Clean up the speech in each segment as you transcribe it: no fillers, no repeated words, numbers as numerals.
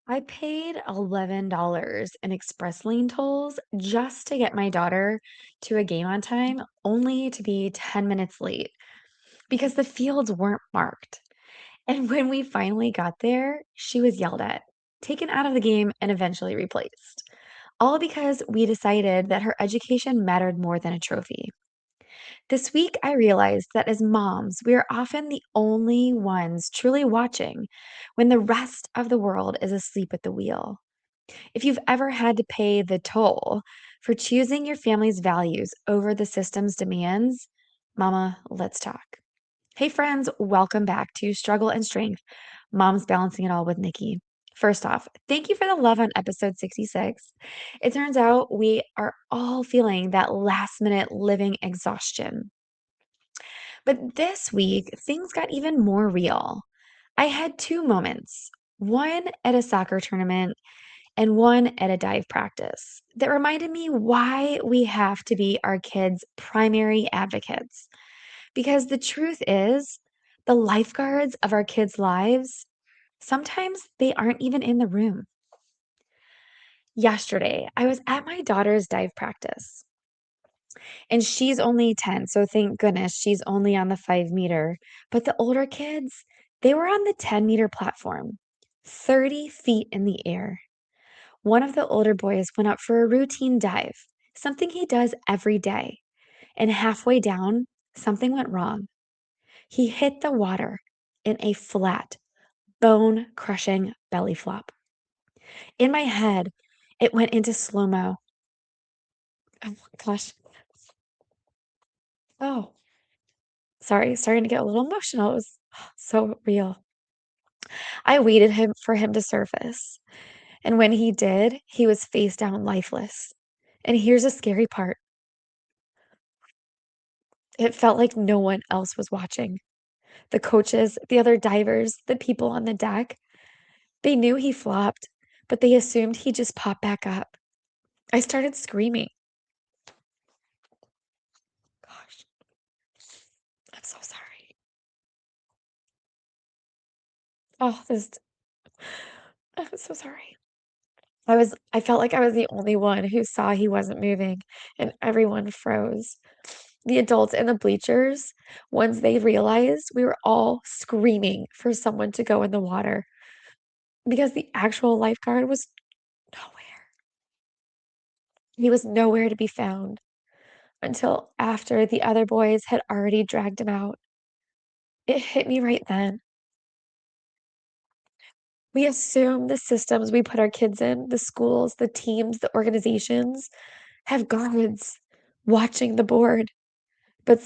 I paid $11 in express lane tolls just to get my daughter to a game on time, only to be 10 minutes late because the fields weren't marked. And when we finally got there, she was yelled at, taken out of the game, and eventually replaced. All because we decided that her education mattered more than a trophy. This week, I realized that as moms, we are often the only ones truly watching when the rest of the world is asleep at the wheel. If you've ever had to pay the toll for choosing your family's values over the system's demands, Mama, let's talk. Hey, friends, welcome back to Struggle and Strength Moms Balancing It All with Nikki. First off, thank you for the love on episode 66. It turns out we are all feeling that last minute living exhaustion. But this week, things got even more real. I had two moments, one at a soccer tournament and one at a dive practice, that reminded me why we have to be our kids' primary advocates. Because the truth is, the lifeguards of our kids' lives, sometimes they aren't even in the room. Yesterday, I was at my daughter's dive practice, and she's only 10, so thank goodness she's only on the 5 meter. But the older kids, they were on the 10-meter platform, 30 feet in the air. One of the older boys went up for a routine dive, something he does every day. And halfway down, something went wrong. He hit the water in a flat, bone crushing belly flop. In my head, it went into slow mo. Oh my gosh. Oh, sorry, starting to get a little emotional. It was so real. I waited for him to surface. And when he did, he was face down lifeless. And here's the scary part. It felt like no one else was watching. The coaches, the other divers, the people on the deck, they knew he flopped, but they assumed he just popped back up. I started screaming. Gosh, I'm so sorry. Oh, this I'm so sorry. I felt like I was the only one who saw he wasn't moving, and everyone froze. The adults in the bleachers, once they realized, we were all screaming for someone to go in the water because the actual lifeguard was nowhere. He was nowhere to be found until after the other boys had already dragged him out. It hit me right then. We assume the systems we put our kids in, the schools, the teams, the organizations, have guards watching the board. But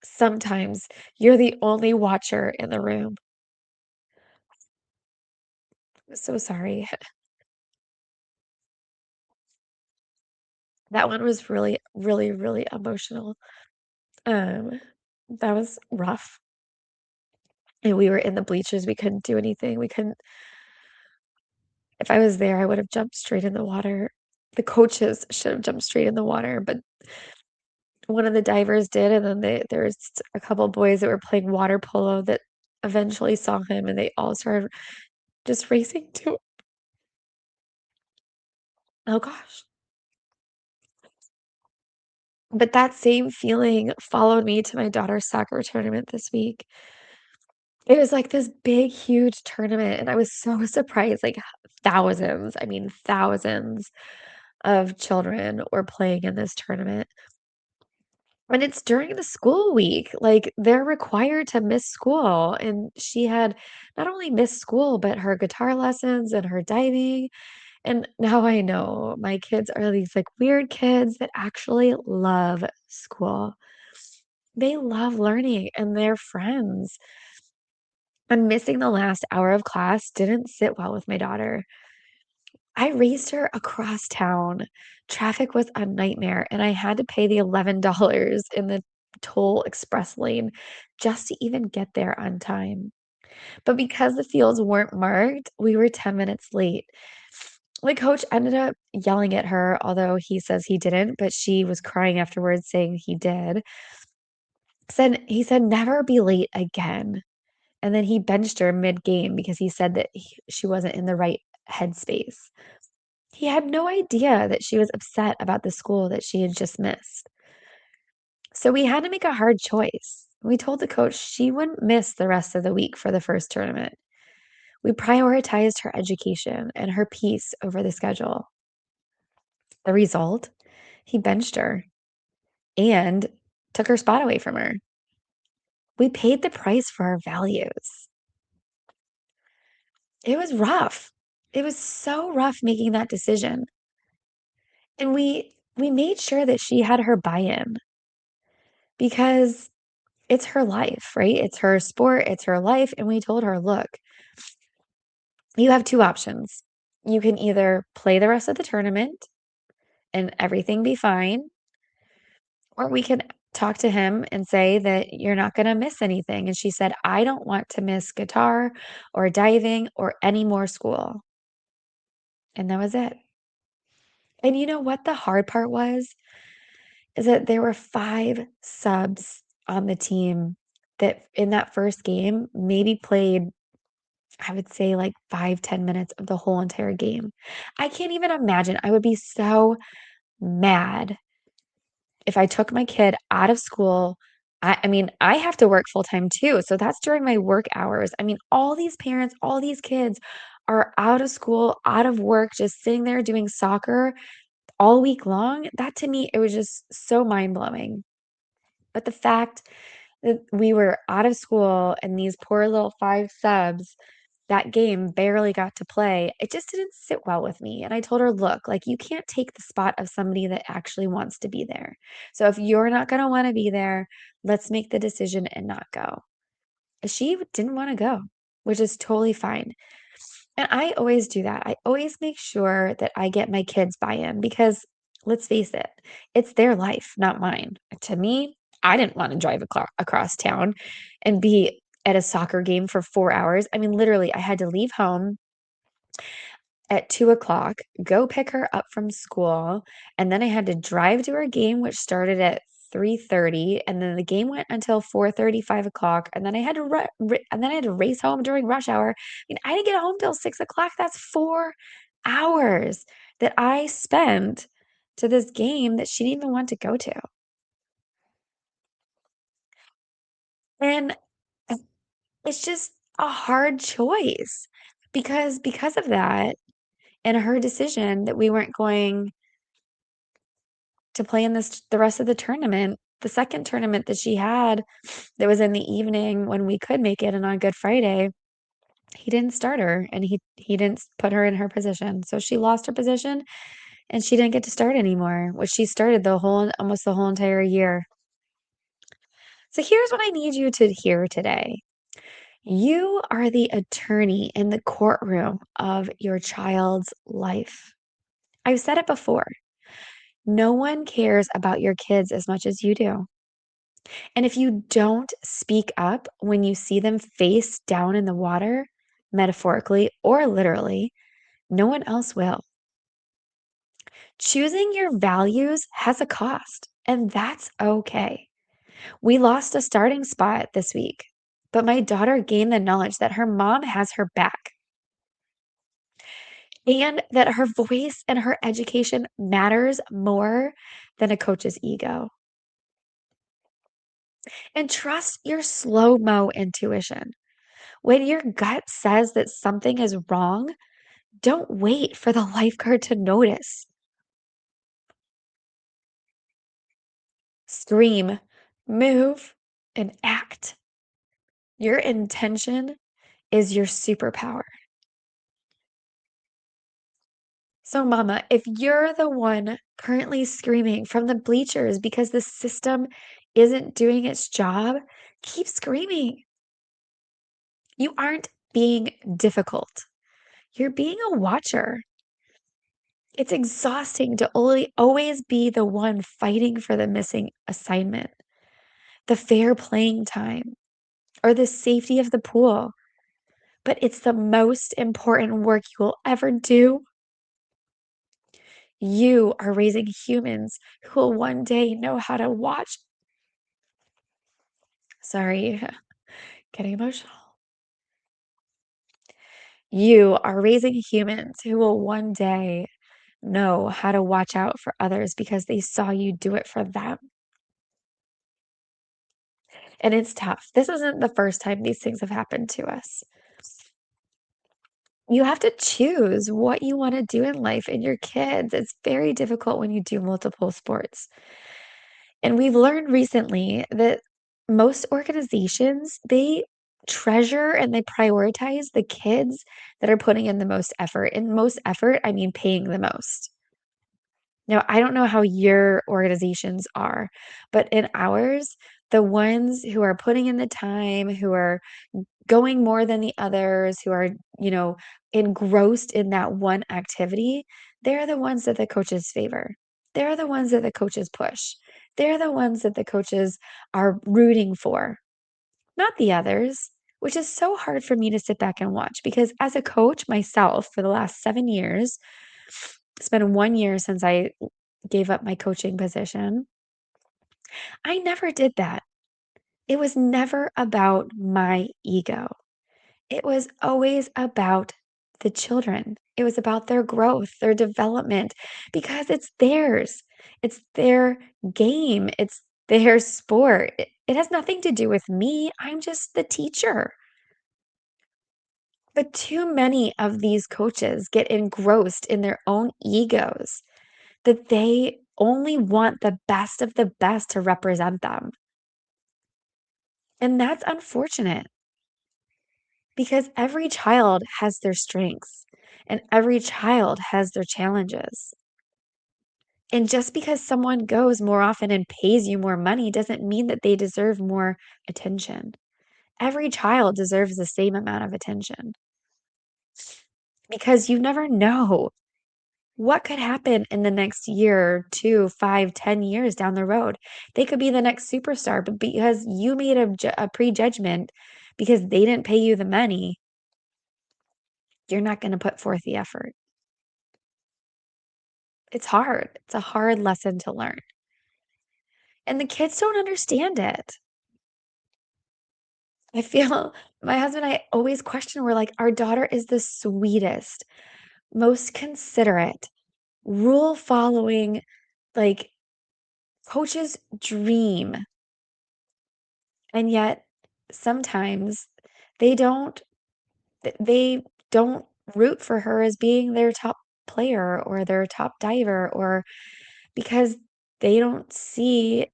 sometimes you're the only watcher in the room. So sorry. That one was really, really, really emotional. Um, that was rough. And we were in the bleachers. We couldn't do anything. We couldn't If I was there, I would have jumped straight in the water. The coaches should have jumped straight in the water, but one of the divers did, and then there was a couple boys that were playing water polo that eventually saw him, and they all started just racing to oh gosh. But that same feeling followed me to my daughter's soccer tournament this week. It was like this big, huge tournament, and I was so surprised, like, thousands, I mean, thousands of children were playing in this tournament. And it's during the school week, like, they're required to miss school, and she had not only missed school, but her guitar lessons and her diving, and now I know my kids are these, like, weird kids that actually love school. They love learning, and they're friends, and missing the last hour of class didn't sit well with my daughter. I raced her across town. Traffic was a nightmare, and I had to pay the $11 in the toll express lane just to even get there on time. But because the fields weren't marked, we were 10 minutes late. The coach ended up yelling at her, although he says he didn't, but she was crying afterwards saying he did. He said, "Never be late again." And then he benched her mid-game because he said that she wasn't in the right headspace. He had no idea that she was upset about the school that she had just missed. So we had to make a hard choice. We told the coach she wouldn't miss the rest of the week for the first tournament. We prioritized her education and her peace over the schedule. The result? He benched her and took her spot away from her. We paid the price for our values. It was rough. It was so rough making that decision. And we made sure that she had her buy-in because it's her life, right? It's her sport, it's her life, and we told her, "Look, you have 2 options. You can either play the rest of the tournament and everything be fine, or we can talk to him and say that you're not gonna miss anything." And she said, "I don't want to miss guitar or diving or any more school." And that was it. And you know what the hard part was? Is that there were 5 subs on the team that in that first game maybe played, I would say, like 5, 10 minutes of the whole entire game. I can't even imagine. I would be so mad if I took my kid out of school. I mean, I have to work full time too, so that's during my work hours. I mean, all these parents, all these kids are out of school, out of work, just sitting there doing soccer all week long. That to me, it was just so mind-blowing. But the fact that we were out of school and these poor little 5 subs, that game barely got to play, it just didn't sit well with me, and I told her, "Look, like, you can't take the spot of somebody that actually wants to be there. So if you're not gonna wanna be there, let's make the decision and not go." She didn't wanna go, which is totally fine. And I always do that. I always make sure that I get my kids buy-in because let's face it, it's their life, not mine. To me, I didn't want to drive across town and be at a soccer game for 4 hours. I mean, literally, I had to leave home at 2 o'clock, go pick her up from school, and then I had to drive to her game, which started at 3:30, and then the game went until 4:30, 5 o'clock, and then I had to and then I had to race home during rush hour. I mean, I didn't get home till 6 o'clock. That's 4 hours that I spent to this game that she didn't even want to go to. And uh, it's just a hard choice because of that and her decision that we weren't going to play in the rest of the tournament. The second tournament that she had that was in the evening when we could make it and on Good Friday, he didn't start her and he didn't put her in her position. So she lost her position and she didn't get to start anymore, which she started the whole almost the whole entire year. So here's what I need you to hear today. You are the attorney in the courtroom of your child's life. I've said it before. No one cares about your kids as much as you do. And if you don't speak up when you see them face down in the water, metaphorically or literally, no one else will. Choosing your values has a cost, and that's okay. We lost a starting spot this week, but my daughter gained the knowledge that her mom has her back and that her voice and her education matters more than a coach's ego. And trust your slow mo intuition. When your gut says that something is wrong, don't wait for the lifeguard to notice. Scream, move, and act. Your intention is your superpower. So, mama, if you're the one currently screaming from the bleachers because the system isn't doing its job, keep screaming. You aren't being difficult. You're being a watcher. It's exhausting to only always be the one fighting for the missing assignment, the fair playing time, or the safety of the pool. But it's the most important work you will ever do. You are raising humans who will one day know how to watch. Sorry, getting emotional. You are raising humans who will one day know how to watch out for others because they saw you do it for them. And it's tough. This isn't the first time these things have happened to us. You have to choose what you want to do in life and your kids. It's very difficult when you do multiple sports. And we've learned recently that most organizations, they treasure and they prioritize the kids that are putting in the most effort. And most effort, I mean paying the most. Now, I don't know how your organizations are, but in ours, the ones who are putting in the time, who are going more than the others, who are, engrossed in that one activity, they're the ones that the coaches favor. They're the ones that the coaches push. They're the ones that the coaches are rooting for, not the others, which is so hard for me to sit back and watch because as a coach myself for the last 7 years, it's been 1 year since I gave up my coaching position. I never did that. It was never about my ego. It was always about the children. It was about their growth, their development, because it's theirs. It's their game. It's their sport. It has nothing to do with me. I'm just the teacher. But too many of these coaches get engrossed in their own egos that they only want the best of the best to represent them. And that's unfortunate because every child has their strengths and every child has their challenges. And just because someone goes more often and pays you more money doesn't mean that they deserve more attention. Every child deserves the same amount of attention because you never know what could happen in the next year, 2, 5, 10 years down the road. They could be the next superstar, but because you made a prejudgment because they didn't pay you the money, you're not going to put forth the effort. It's hard. It's a hard lesson to learn. And the kids don't understand it. I feel my husband and I always question, we're like, our daughter is the sweetest, most considerate, rule following, like coach's dream. And yet sometimes they don't they don't root for her as being their top player or their top diver or because they don't see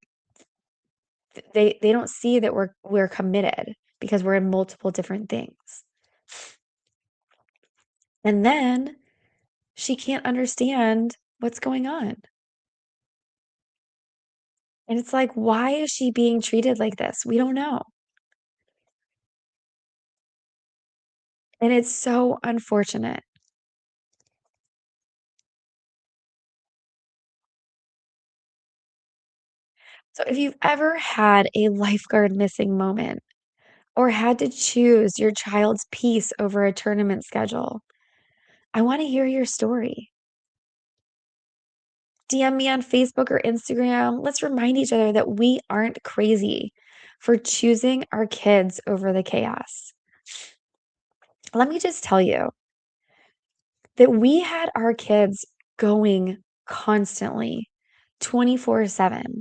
they don't see that we're committed because we're in multiple different things. And then she can't understand what's going on. And it's like, why is she being treated like this? We don't know. And it's so unfortunate. So if you've ever had a lifeguard missing moment or had to choose your child's peace over a tournament schedule, I want to hear your story. DM me on Facebook or Instagram. Let's remind each other that we aren't crazy for choosing our kids over the chaos. Let me just tell you that we had our kids going constantly 24/7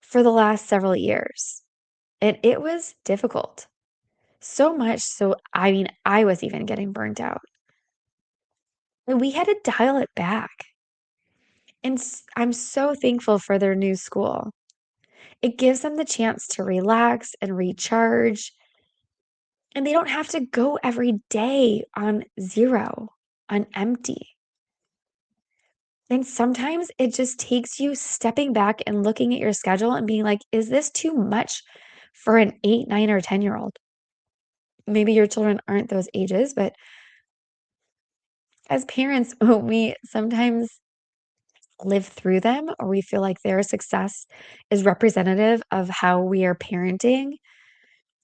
for the last several years. And it was difficult. So much so, I mean, I was even getting burnt out. And we had to dial it back. And I'm so thankful for their new school. It gives them the chance to relax and recharge. And they don't have to go every day on zero, on empty. And sometimes it just takes you stepping back and looking at your schedule and being like, is this too much for an 8, 9, or 10-year-old? Maybe your children aren't those ages, but as parents, we sometimes live through them or we feel like their success is representative of how we are parenting.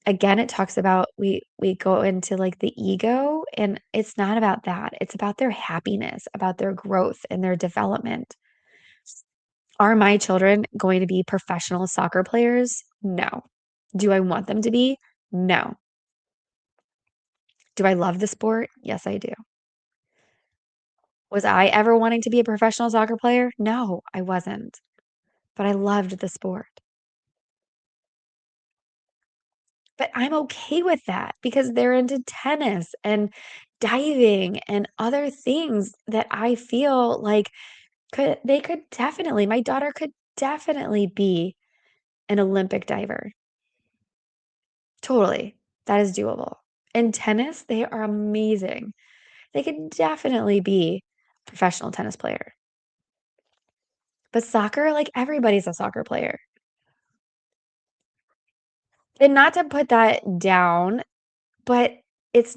Again, it talks about we go into like the ego and it's not about that. It's about their happiness, about their growth and their development. Are my children going to be professional soccer players? No. Do I want them to be? No. Do I love the sport? Yes, I do. Was I ever wanting to be a professional soccer player? No, I wasn't, but I loved the sport. But I'm okay with that because they're into tennis and diving and other things that I feel like could definitely my daughter could definitely be an Olympic diver. Totally. That is doable. In tennis, they are amazing. They could definitely be a professional tennis player. But soccer, like everybody's a soccer player. And not to put that down, but it's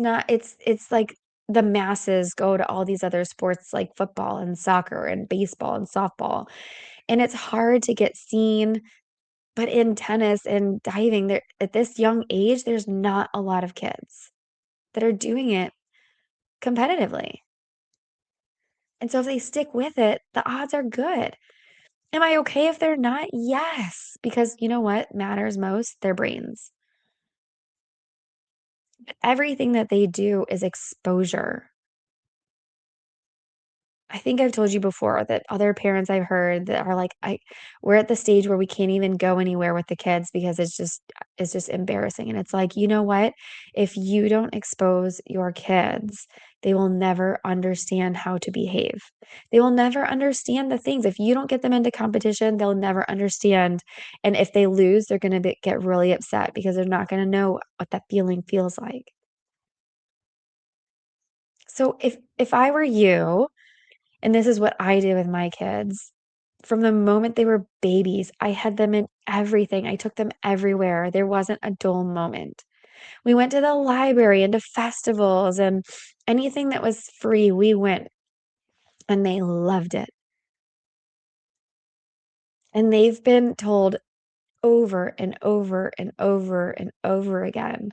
like the masses go to all these other sports like football and soccer and baseball and softball, and it's hard to get seen, but in tennis and diving, there at this young age, there's not a lot of kids that are doing it competitively, and so if they stick with it, the odds are good. Am I okay if they're not? Yes, because you know what matters most? Their brains. Everything that they do is exposure. I think I've told you before that other parents I've heard that are like, we're at the stage where we can't even go anywhere with the kids because it's just embarrassing. And it's like, you know what? If you don't expose your kids, they will never understand how to behave. They will never understand the things. If you don't get them into competition, they'll never understand. And if they lose, they're going to get really upset because they're not going to know what that feeling feels like. So if I were you, and this is what I did with my kids. From the moment they were babies, I had them in everything. I took them everywhere. There wasn't a dull moment. We went to the library and to festivals and anything that was free, we went and they loved it. And they've been told over and over and over and over again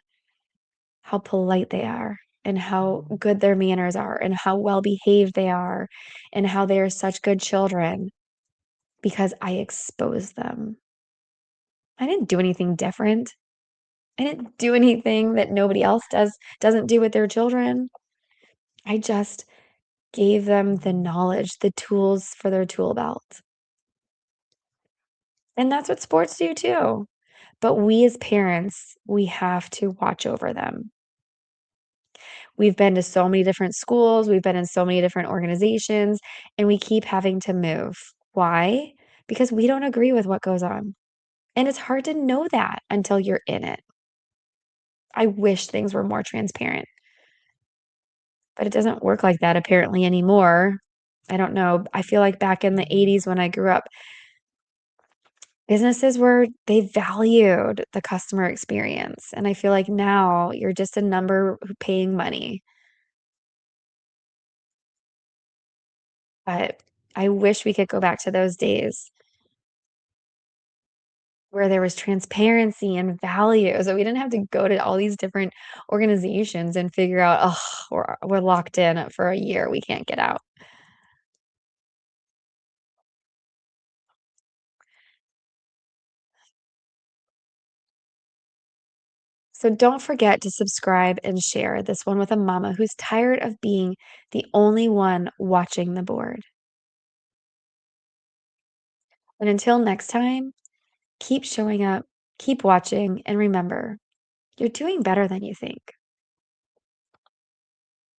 how polite they are and how good their manners are and how well behaved they are and how they are such good children because I exposed them. I didn't do anything different. I didn't do anything that nobody else doesn't do with their children. I just gave them the knowledge, the tools for their tool belt. And that's what sports do too. But we as parents, we have to watch over them. We've been to so many different schools, we've been in so many different organizations, and we keep having to move. Why? Because we don't agree with what goes on. And it's hard to know that until you're in it. I wish things were more transparent. But it doesn't work like that apparently anymore. I don't know. I feel like back in the '80s when I grew up, businesses were they valued the customer experience, and I feel like now you're just a number paying money. But I wish we could go back to those days where there was transparency and value, so we didn't have to go to all these different organizations and figure out, "Oh, we're locked in for a year, we can't get out." So don't forget to subscribe and share this one with a mama who's tired of being the only one watching the board. And until next time, keep showing up, keep watching, and remember, you're doing better than you think.